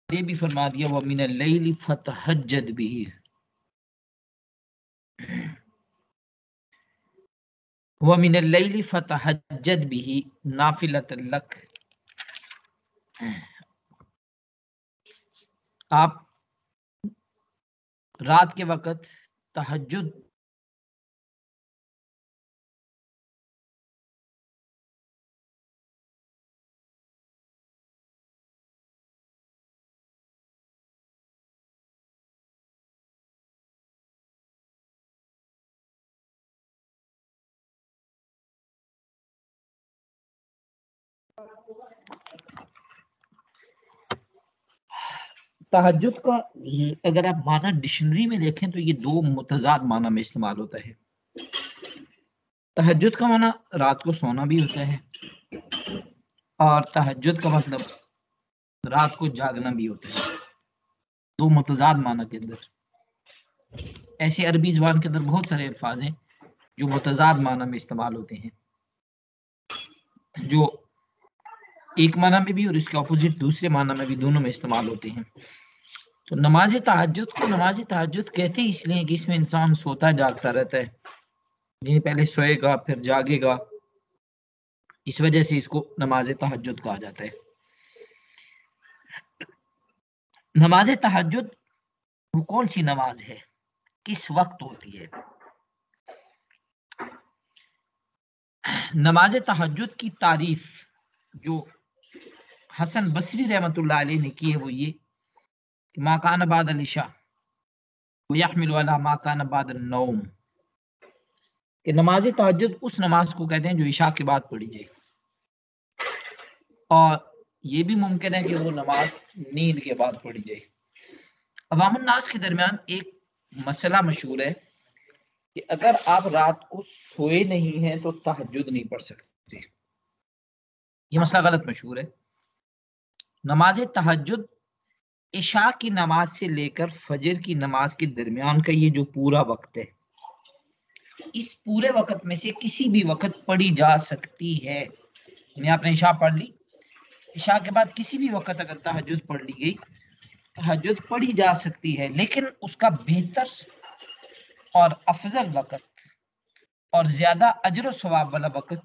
ये भी फरमा दिया व मिनल लैली फतहज्जद बिही, व मिनल लैली फतहज्जद बिही नाफिलतन लक। आप रात के वक़्त तहज्जुद तहज्जुद का अगर आप माना डिक्शनरी में देखें तो ये दो मुतजाद माना में इस्तेमाल होता है। तहज्जुद का माना रात को सोना भी होता है और तहज्जुद का मतलब रात को जागना भी होता है, दो मुतजाद माना के अंदर। ऐसे अरबी ज़बान के अंदर बहुत सारे अल्फाज हैं जो मुतजाद माना में इस्तेमाल होते हैं, जो एक माना में भी और इसके ऑपोजिट दूसरे माना में भी, दोनों में इस्तेमाल होते हैं। तो नमाज तहज्जुद को नमाज तहज्जुद कहते हैं इसलिए कि इसमें इंसान सोता जागता रहता है, यानी पहले सोएगा फिर जागेगा, इस वजह से इसको नमाज तहज्जुद कहा जाता है। नमाज तहज्जुद वो कौन सी नमाज है, किस वक्त होती है? नमाज तहज्जुद की तारीफ जो हसन बसरी रहमतुल्लाह अलैह ने की है वो ये कि मा कान बाद अल इशा व यहमिलु अला मा कान बाद अन नौम, कि नमाज तहज्जुद उस नमाज को कहते हैं जो इशा के बाद पढ़ी जाए, और ये भी मुमकिन है कि वो नमाज नींद के बाद पढ़ी जाए। अवामुन नास के दरमियान एक मसला मशहूर है कि अगर आप रात को सोए नहीं हैं तो तहज्जुद नहीं पढ़ सकते। ये मसला गलत मशहूर है। नमाज तहज्जुद इशा की नमाज से लेकर फजर की नमाज के दरमियान का ये जो पूरा वक्त है, इस पूरे वक्त में से किसी भी वक्त पढ़ी जा सकती है। यानी आपने इशा पढ़ ली, इशा के बाद किसी भी वक्त अगर तहज्जुद पढ़ ली गई, तहज्जुद पढ़ी जा सकती है, लेकिन उसका बेहतर और अफजल वक्त और ज्यादा अजर सवाब वाला वक्त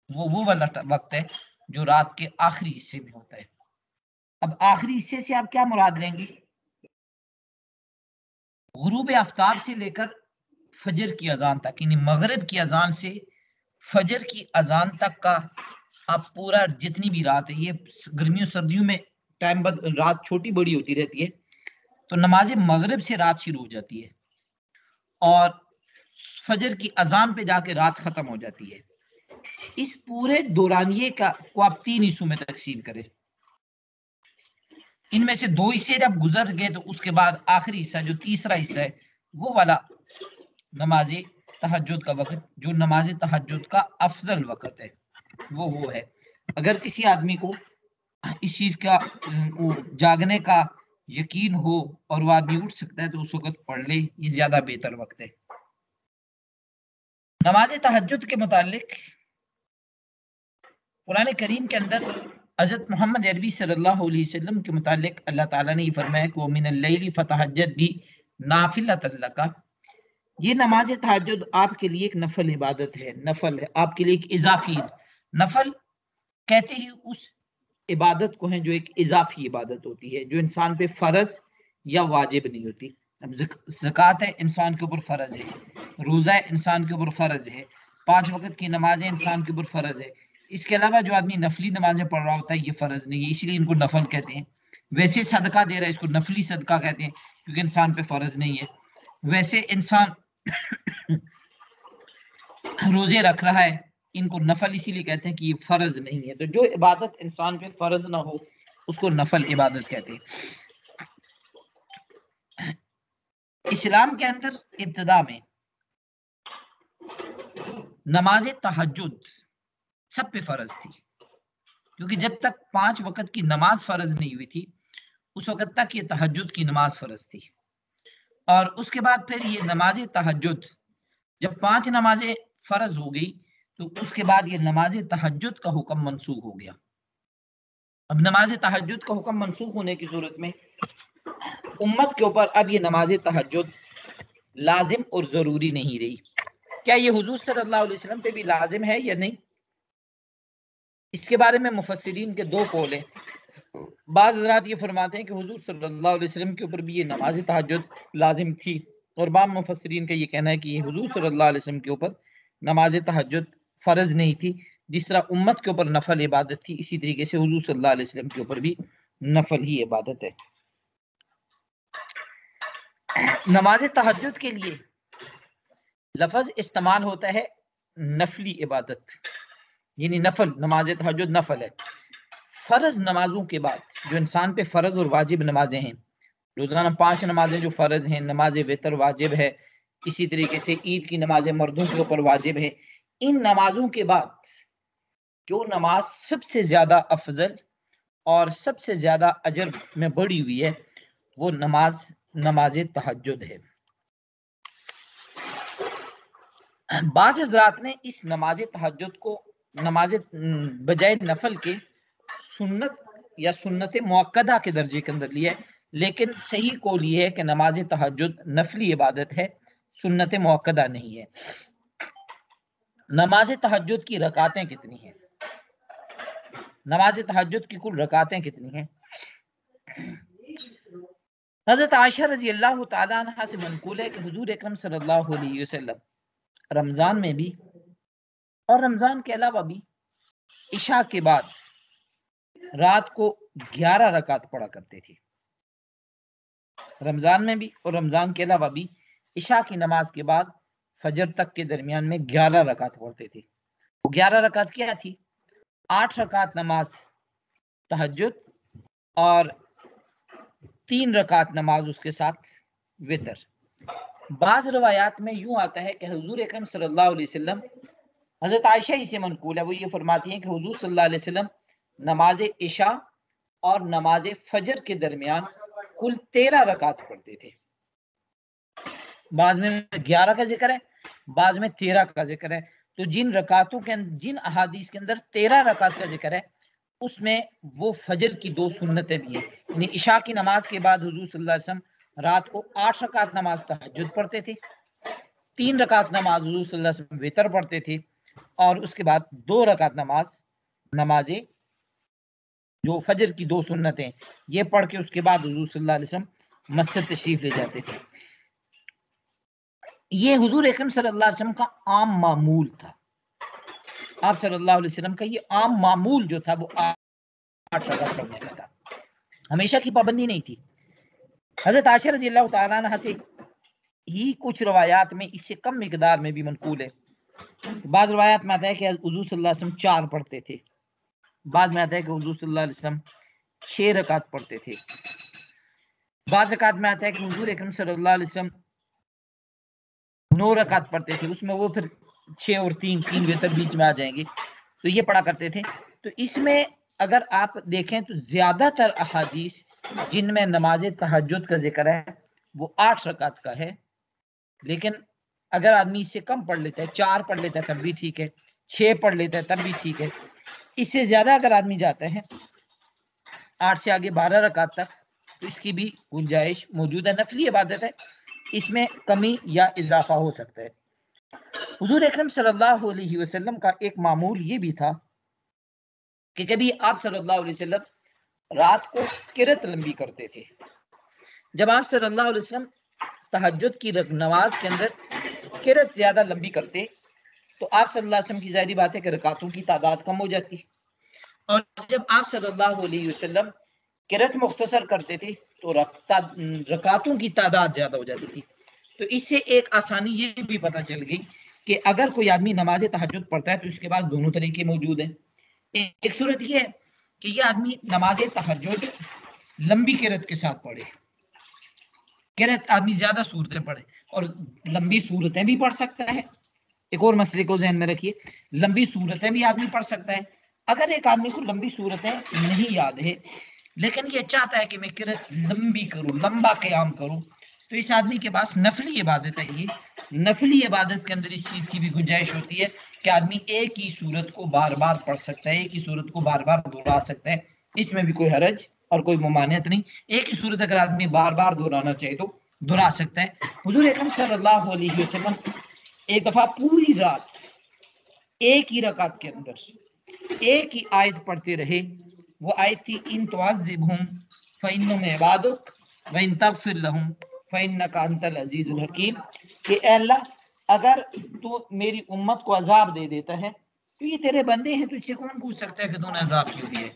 वो वाला वक्त है जो रात के आखिरी हिस्से में होता है। अब आखिरी हिस्से से आप क्या मुराद लेंगे? गुरूब आफ्ताब से लेकर फजर की अजान तक, यानी मगरिब की अजान से फजर की अजान तक का आप पूरा जितनी भी रात है, ये गर्मियों सर्दियों में टाइम बद रात छोटी बड़ी होती रहती है, तो नमाज मगरिब से रात शुरू हो जाती है और फजर की अजान पे जाके रात खत्म हो जाती है। इस पूरे दौरानिये का को आप 3 हिस्सों में तकसीम करें। इनमें से 2 हिस्से जब गुजर गए तो उसके बाद आखिरी हिस्सा जो तीसरा हिस्सा है वो वाला नमाज तहज्जुद का वक्त, जो नमाज तहज्जुद का अफजल वक्त है, वो है। अगर किसी आदमी को इस चीज का जागने का यकीन हो और वो आदमी उठ सकता है तो उस वक्त पढ़ ले, ये ज्यादा बेहतर वक्त है। नमाज तहज्जुद के मुतालिक कुरान करीम के अंदर हज़रत मोहम्मद अरबी सल्लल्लाहु अलैहि वसल्लम के मुतालिक अल्लाह ताला ने फरमाया कि मिनल लैली फतहज्जद भी नाफिलतन लका, ये नमाज तहज्जुद आपके लिए एक नफल इबादत है, नफल है आपके लिए एक इजाफी। नफल कहते ही उस इबादत को है जो एक इजाफी इबादत होती है, जो इंसान पे फर्ज या वाजिब नहीं होती। अब ज़कात है इंसान के ऊपर फर्ज है, रोज़ा है इंसान के ऊपर फर्ज है, 5 वक्त की नमाजें इंसान के ऊपर फर्ज है। इसके अलावा जो आदमी नफली नमाजें पढ़ रहा होता है ये फर्ज नहीं है, इसलिए इनको नफल कहते हैं। वैसे सदका दे रहा है इसको नफली सदका कहते हैं क्योंकि इंसान पे फर्ज नहीं है। वैसे इंसान रोजे रख रहा है, इनको नफल इसीलिए कहते हैं कि ये फर्ज नहीं है। तो जो इबादत इंसान पे फर्ज ना हो उसको नफल इबादत कहते हैं। इस्लाम के अंदर इब्तिदा में नमाज तहज्जुद सब पे फर्ज थी, क्योंकि जब तक 5 वक्त की नमाज फर्ज नहीं हुई थी उस वक्त तक ये तहज्जुद की नमाज फर्ज थी। और उसके बाद फिर ये नमाज तहज्जुद जब 5 नमाजें फर्ज हो गई तो उसके बाद ये नमाज तहज्जुद का हुक्म मनसूख हो गया। अब नमाज तहज्जुद का हुक्म मनसूख होने की सूरत में उम्मत के ऊपर अब ये नमाज तहज्जुद लाजिम और ज़रूरी नहीं रही। क्या ये हुजूर सल्लल्लाहु अलैहि वसल्लम पे भी लाजिम है या नहीं? इसके बारे में मुफस्सिरीन के दो कौल हैं। बाज़ हज़रात ये फरमाते हैं कि हुजूर सल्लल्लाहु अलैहि वसल्लम के ऊपर भी ये नमाज तहज्जुद लाजिम थी, और बाज़ मुफस्सिरीन का ये कहना है कि हुजूर सल्लल्लाहु अलैहि वसल्लम के ऊपर नमाज तहज्जुद फ़र्ज नहीं थी। जिस तरह उम्मत के ऊपर नफल इबादत थी, इसी तरीके से हुजूर सल्लल्लाहु अलैहि वसल्लम के ऊपर भी नफल ही इबादत है। नमाज तहज्जुद के लिए लफ्ज़ इस्तेमाल होता है नफली इबादत, यानी नफल, नमाज तहज्जुद नफल है। फ़र्ज नमाजों के बाद जो इंसान पे फ़र्ज और वाजिब नमाजें हैं, रोज़ाना 5 नमाजें जो फ़र्ज हैं, नमाज वितर वाजिब है, इसी तरीके से ईद की नमाजें मर्दों के ऊपर वाजिब है। इन नमाजों के बाद जो नमाज सबसे ज़्यादा अफजल और सबसे ज़्यादा अजर में बढ़ी हुई है, वो नमाज तहज्जुद है। बाज़ हज़रात ने इस नमाज तहज्जुद को नमाज बजाय नफल के सुन्नत या सुन्नत मुअक्कदा के दर्जे के अंदर लिया है, लेकिन सही कौल ये है कि नमाज तहज्जुद नफली इबादत है, सुन्नत मुअक्कदा नहीं है। नमाज तहज्जुद की रकातें कितनी हैं? नमाज तहज्जुद की कुल रकातें कितनी हैं? हज़रत आयशा रज़ी अल्लाह तआला अन्हा से मनक़ूल है कि हुज़ूर अकरम सल्लल्लाहु अलैहि वसल्लम रमज़ान में भी और रमज़ान के अलावा भी इशा के बाद रात को 11 रकात पढ़ा करते थे। रमज़ान में भी और रमज़ान के अलावा भी इशा की नमाज के बाद फजर तक के दरमियान में 11 रकात पढ़ते थे। वो 11 रकात क्या थी? 8 रकात नमाज तहज्जुद और 3 रकात नमाज उसके साथ वितर। बाज़ रवायात में यूं आता है कि हुजूर अकरम सल्लल्लाहु अलैहि वसल्लम, हज़रत आयशा ही से मनक़ूल है, वो ये फरमाती हैं कि हुजूर सल्लल्लाहु अलैहि वसल्लम नमाज इशा और नमाज फजर के दरमियान कुल 13 रकात पढ़ते थे। बाद में 11 का जिक्र है, बाद में 13 का जिक्र है। तो जिन रकातों के जिन अहादीस के अंदर 13 रकात का जिक्र है, उसमें वो फजर की 2 सुन्नतें भी हैं। यानी इशा की नमाज के बाद हुजूर सल्लल्लाहु अलैहि वसल्लम रात को 8 रकात नमाज तहज्जुद पढ़ते थे, 3 रकात नमाज हुजूर सल्लल्लाहु अलैहि वसल्लम वितर पढ़ते थे, और उसके बाद 2 रकात नमाज जो फजर की 2 सुन्नतें, ये पढ़ के उसके बाद हुजूर सल्लल्लाहु अलैहि वसल्लम मस्जिद तशरीफ ले जाते थे। ये हुजूर अकरम सल्लल्लाहु अलैहि वसल्लम का आम मामूल था। आप सल्लल्लाहु अलैहि वसल्लम का ये आम मामूल जो था वो 8 रकात पढ़ने का था, हमेशा की पाबंदी नहीं थी। हज़रत आयशा रज़ियल्लाहु तआला अन्हा से ही कुछ रवायात में इससे कम मिकदार में भी मनक़ूल है। बाद रवायात में आता है कि हुजूर सल्लल्लाहु अलैहि वसल्लम 4 पढ़ते थे, बाद में आता है कि हुजूर सल्लल्लाहु अलैहि वसल्लम 6 रकात पढ़ते थे, बाद रकात में आता है कि हुजूर अकरम सल्लल्लाहु अलैहि वसल्लम 9 रकात पढ़ते थे, उसमें वो फिर 6 और 3 वितर बीच में आ जाएंगे, तो ये पढ़ा करते थे। तो इसमें अगर आप देखें तो ज्यादातर अहादीस जिनमें नमाज तहज्जुद का जिक्र है वो 8 रकात का है, लेकिन अगर आदमी इससे कम पढ़ लेता है, 4 पढ़ लेता है तब भी ठीक है, 6 पढ़ लेता है तब भी ठीक है। इससे ज्यादा अगर आदमी जाता है 8 से आगे 12 रकात तक, तो इसकी भी गुंजाइश मौजूद है। नफली इबादत है, इसमें कमी या इजाफा हो सकता है। हुजूर अकरम सल्लल्लाहु अलैहि वसल्लम का एक मामूल ये भी था कि कभी आप सल्लल्लाहु अलैहि वसल्लम रात को किरत लंबी करते थे। जब आप सल्लल्लाहु अलैहि वसल्लम तहज्जुद की नमाज के अंदर किरत ज्यादा लंबी करते, तो आप सल्लल्लाहु अलैहि वसल्लम की जाहिर बात है कि रकातों की तादाद कम हो जाती, और जब आप सल्लल्लाहु अलैहि वसल्लम किरत मुख्तसर करते थे तो रकातों की तादाद ज्यादा हो जाती थी। तो इससे एक आसानी ये भी पता चल गई कि अगर कोई आदमी नमाज तहज्जुद पढ़ता है तो इसके पास दोनों तरीके मौजूद हैं। एक सूरत ये है कि ये आदमी नमाज तहज्जुद लंबी किरत के साथ पढ़े, किरत आदमी ज्यादा सूरतें पढ़े, और लंबी सूरतें भी पढ़ सकता है। एक और मसले को ध्यान में रखिए, लंबी सूरतें भी आदमी पढ़ सकता है। अगर एक आदमी को लंबी सूरतें नहीं याद है, लेकिन ये चाहता है कि मैं किरत लंबी करूं, लंबा क़याम करूं, तो इस आदमी के पास नफली इबादत है। ये नफली इबादत के अंदर इस चीज की भी गुंजाइश होती है कि आदमी एक ही सूरत को बार बार पढ़ सकता है, एक ही सूरत को बार बार दोहरा सकता है, इसमें भी कोई हरज और कोई ममानियत नहीं। एक ही सूरत अगर आदमी बार बार दोहराना चाहे तो दोहरा सकता है। हुजूर अकरम सल्लल्लाहु अलैहि वसल्लम एक दफा पूरी रात एक ही रकात के अंदर एक ही आयत पढ़ते रहे। वो आयत थी इन तुअज़्ज़िबहुम फ़इन्नहुम इबादुक व इन तग़फ़िर लहुम फ़इन्नका अंतल अज़ीज़ुल हकीम, कि ऐ अल्लाह अगर तू मेरी उम्मत को अजाब दे देता है तो ये तेरे बंदे हैं, तुझसे कौन पूछ सकता है कि तूने अजाब क्यों दिया है,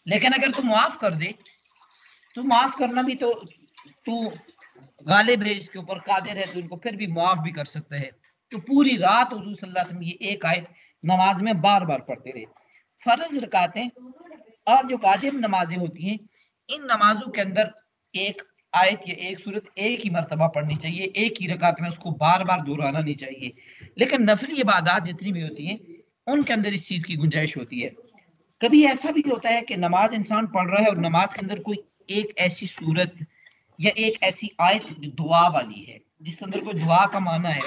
लेकिन अगर तू माफ कर दे तो माफ करना भी तो तू गालिब है, इसके ऊपर कादिर है, तो इनको फिर भी माफ भी कर सकता है। तो पूरी रात हुजूर सल्लल्लाहु अलैहि वसल्लम ये एक आयत नमाज में बार बार पढ़ते रहे। फर्ज रकातें और जो वाजिब नमाजें होती हैं, इन नमाजों के अंदर एक आयत या एक सूरत एक ही मरतबा पढ़नी चाहिए, एक ही रकात में उसको बार बार दोहराना नहीं चाहिए। लेकिन नफली इबादत जितनी भी होती हैं उनके अंदर इस चीज़ की गुंजाइश होती है। कभी ऐसा भी होता है कि नमाज इंसान पढ़ रहा है और नमाज के अंदर कोई एक ऐसी सूरत या एक ऐसी आयत जो दुआ वाली है, जिसके अंदर कोई दुआ का माना है,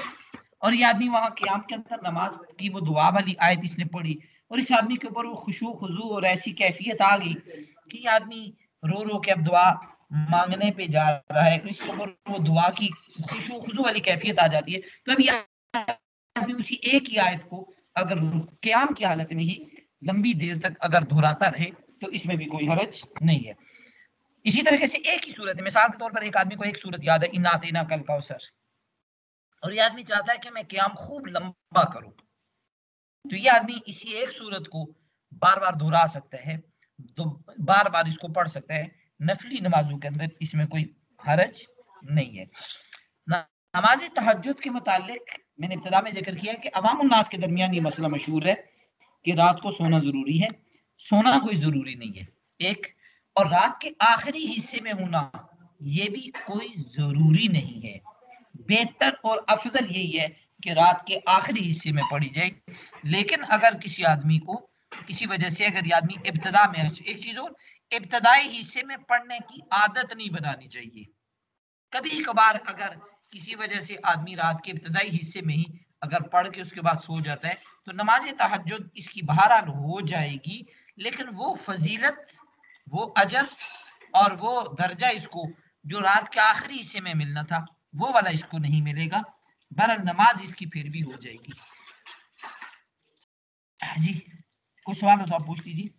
और ये आदमी वहां क़याम के अंदर नमाज की वो दुआ वाली आयत इसने पढ़ी और इस आदमी के ऊपर वो खुशू खुजू और ऐसी कैफियत आ गई कि ये आदमी रो रो के अब दुआ मांगने पे जा रहा है, तो इसके ऊपर वो दुआ की खुशू खुजू वाली कैफियत आ जाती है। तो अब ये आदमी उसी एक ही आयत को अगर क़याम की हालत में ही लंबी देर तक अगर दोहराता रहे तो इसमें भी कोई हरज नहीं है। इसी तरीके से एक ही सूरत है, मिसाल के तौर पर एक आदमी को एक सूरत याद है, इन्ना अतीना कल कौसर, और ये आदमी चाहता है कि मैं क़याम खूब लंबा करूं, तो ये आदमी इसी एक सूरत को बार बार दोहरा सकता है, तो बार बार इसको पढ़ सकता है नफली नमाजों के अंदर, इसमें कोई हरज नहीं है। नमाज तहज्जुद के मुतालिक मैंने इब्तिदा में जिक्र किया कि अवाम उन्नास के दरमियान ये मसला मशहूर है कि रात को सोना जरूरी है। सोना कोई जरूरी नहीं है एक, और रात के आखिरी हिस्से में होना ये भी कोई जरूरी नहीं है। बेहतर और अफजल यही है कि रात के आखिरी हिस्से में पढ़ी जाए। लेकिन अगर किसी आदमी को किसी वजह से अगर ये आदमी इब्तिदा में, एक चीज और, इब्तदाई हिस्से में पढ़ने की आदत नहीं बनानी चाहिए। कभी कभार अगर किसी वजह से आदमी रात के इब्तदाई हिस्से में ही अगर पढ़ के उसके बाद सो जाता है तो नमाज तहज्जुद इसकी बहरहाल हो जाएगी, लेकिन वो फजीलत, वो अजर और वो दर्जा इसको जो रात के आखिरी हिस्से में मिलना था वो वाला इसको नहीं मिलेगा। बहरहाल नमाज इसकी फिर भी हो जाएगी। जी, कुछ सवाल हो तो आप पूछ लीजिए।